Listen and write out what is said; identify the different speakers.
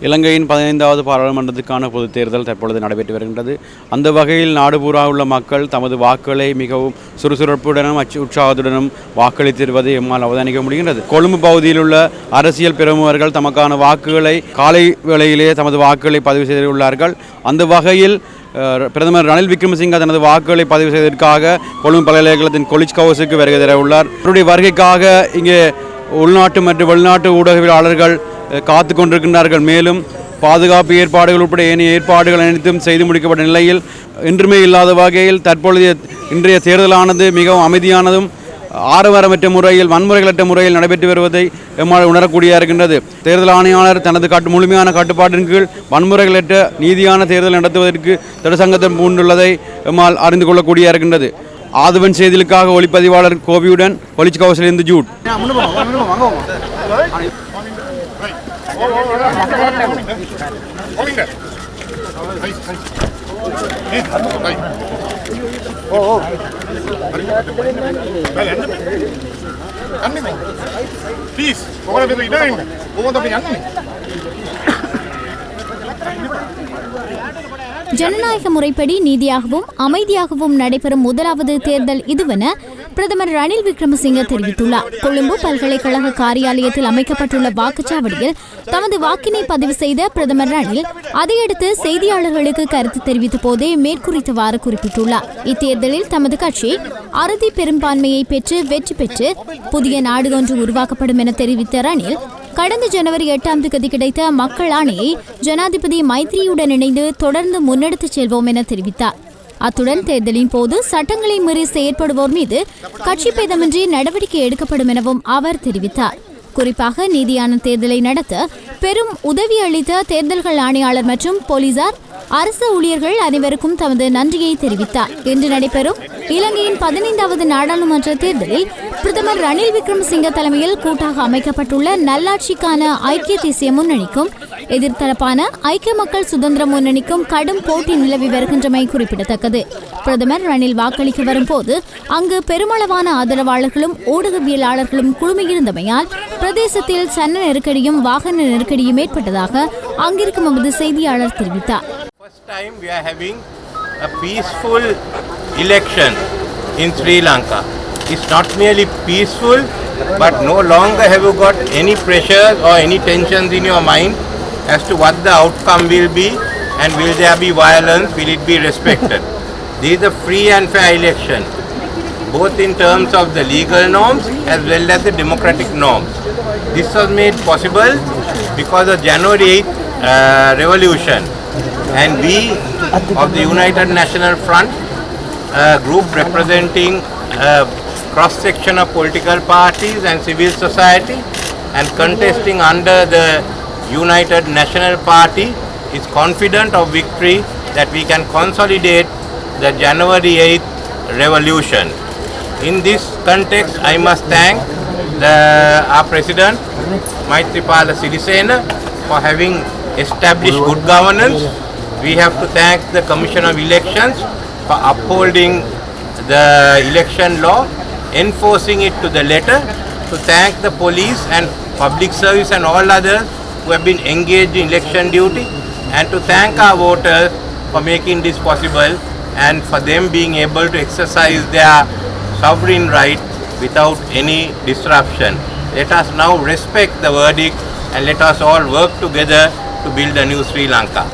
Speaker 1: இலங்கையின் 15வது பாராளுமன்றத்துக்கான பொதுத் தேர்தல் தற்பொழுது நடைபெற்று வருகின்றது. அந்த வகையில் நாடு பூரா உள்ள மக்கள் தமது வாக்குகளை மிகவும் சுறுசுறுப்புடனும் உற்சாகத்துடனும் வாக்களித்து வருவதை எம்மால் அவதானிக்க முடிகின்றது. கொழும்பு பகுதியில் உள்ள அரசியல் பிரமுகர்கள் தமக்கான வாக்குகளை காலை வேளையிலேயே தமது வாக்குகளை பதிவு செய்துள்ளார்கள். அந்த வகையில் பிரதமர் ரணில் விக்ரமசிங்க தனது வாக்குகளை பதிவு செய்வதற்காக கொழும்பு பல்கலைக்கழகத்தின் கொலிஜ் ஹவுஸுக்கு வருகை தர உள்ளார். அவருடைய வருகைக்காக இங்கே உள்நாட்டு மற்றும் வெளிநாட்டு ஊடகவியலாளர்கள் காத்து கொண்டிருக்கின்றார்கள். மேலும் பாதுகாப்பு ஏற்பாடுகள் உட்பட ஏனைய ஏற்பாடுகள் அனைத்தும் செய்து முடிக்கப்பட்ட நிலையில் இன்றுமே இல்லாத வகையில் தற்பொழுதைய இன்றைய தேர்தலானது மிகவும் அமைதியானதும் ஆரவாரமற்ற முறையில் வன்முறைகளற்ற முறையில் நடைபெற்று வருவதை எம்மால் உணரக்கூடிய இருக்கின்றது. தேர்தல் ஆணையாளர் தனது முழுமையான கட்டுப்பாட்டின் கீழ் வன்முறைகளற்ற நீதியான தேர்தல் நடத்துவதற்கு திடசங்கத்தம் பூண்டுள்ளதை எம்மால் அறிந்து கொள்ளக்கூடிய இருக்கின்றது. ஆதவன் செய்திகளுக்காக ஒளிப்பதிவாளர் கோபியுடன் கொலிஜ் ஹவுஸிலிருந்து ஜூட்.
Speaker 2: ஜனநாயக முறைப்படி நீதியாகவும் அமைதியாகவும் நடைபெறும் முதலாவது தேர்தல் இதுவென பிரதமர் ரணில் விக்ரமசிங்க தெரிவித்துள்ளார். கொழும்பு பல்கலைக்கழக காரியாலயத்தில் அமைக்கப்பட்டுள்ள வாக்குச்சாவடியில் தமது வாக்கினை பதிவு செய்த பிரதமர் ரணில் அதையடுத்து செய்தியாளர்களுக்கு கருத்து தெரிவித்த போதே மேற்குறித்தவாறு குறிப்பிட்டுள்ளார். இத்தேர்தலில் தமது கட்சி அறுதி பெரும்பான்மையை பெற்று வெற்றி பெற்று புதிய நாடு ஒன்று உருவாக்கப்படும் என தெரிவித்த ரணில் கடந்த ஜனவரி 8ஆம் தேதி கிடைத்த மக்கள் ஆணையை ஜனாதிபதி மைத்ரியுடன் இணைந்து தொடர்ந்து முன்னெடுத்துச் செல்வோம் என தெரிவித்தார். அத்துடன் தேர்தலின் போது சட்டங்களை மீறி செயற்படுவோர் மீது கட்சி பேதமின்றி நடவடிக்கை எடுக்கப்படும் எனவும் அவர் தெரிவித்தார். குறிப்பாக நீதியான தேர்தலை நடத்த பெரும் உதவி அளித்த தேர்தல்கள் ஆணையாளர் மற்றும் போலீசார் அரசு ஊழியர்கள் அனைவருக்கும் தமது நன்றியை தெரிவித்தார். இன்று நடைபெறும் இலங்கையின் 15வது நாடாளுமன்ற தேர்தலில் பிரதமர் ரணில் விக்ரமசிங்க தலைமையில் கூட்டாக அமைக்கப்பட்டுள்ள நல்லாட்சிக்கான ஐக்கிய தேசிய முன்னணிக்கும் எதிர்த்தரப்பான ஐக்கிய மக்கள் சுதந்திர முன்னணிக்கும் கடும் போட்டி நிலவி வருகின்றமை குறிப்பிடத்தக்கது. பிரதமர் ரணில் வாக்களிக்க வரும்போது அங்கு பெருமளவான ஆதரவாளர்களும் ஊடகவியலாளர்களும் குழுமியிருந்தமையால் பிரதேசத்தில் சன்ன நெருக்கடியும் வாகன நெருக்கடியும் ஏற்பட்டதாக அங்கிருக்கும் எமது செய்தியாளர் தெரிவித்தார்.
Speaker 3: First time we are having a peaceful election in Sri Lanka. It's not merely peaceful, but no longer have you got any pressures or any tensions in your mind as to what the outcome will be, and will there be violence, will it be respected. This is a free and fair election, both in terms of the legal norms as well as the democratic norms. This was made possible because of January 8th revolution, and we of the United National Front group representing cross-section of political parties and civil society and contesting under the United National Party is confident of victory, that we can consolidate the January 8th revolution. In this context, I must thank our President Maithripala Sirisena for having established good governance. We have to thank the Commission of Elections for upholding the election law, enforcing it to the letter, to thank the police and public service and all others who have been engaged in election duty, and to thank our voters for making this possible and for them being able to exercise their sovereign right without any disruption. Let us now respect the verdict and let us all work together to build a new Sri Lanka.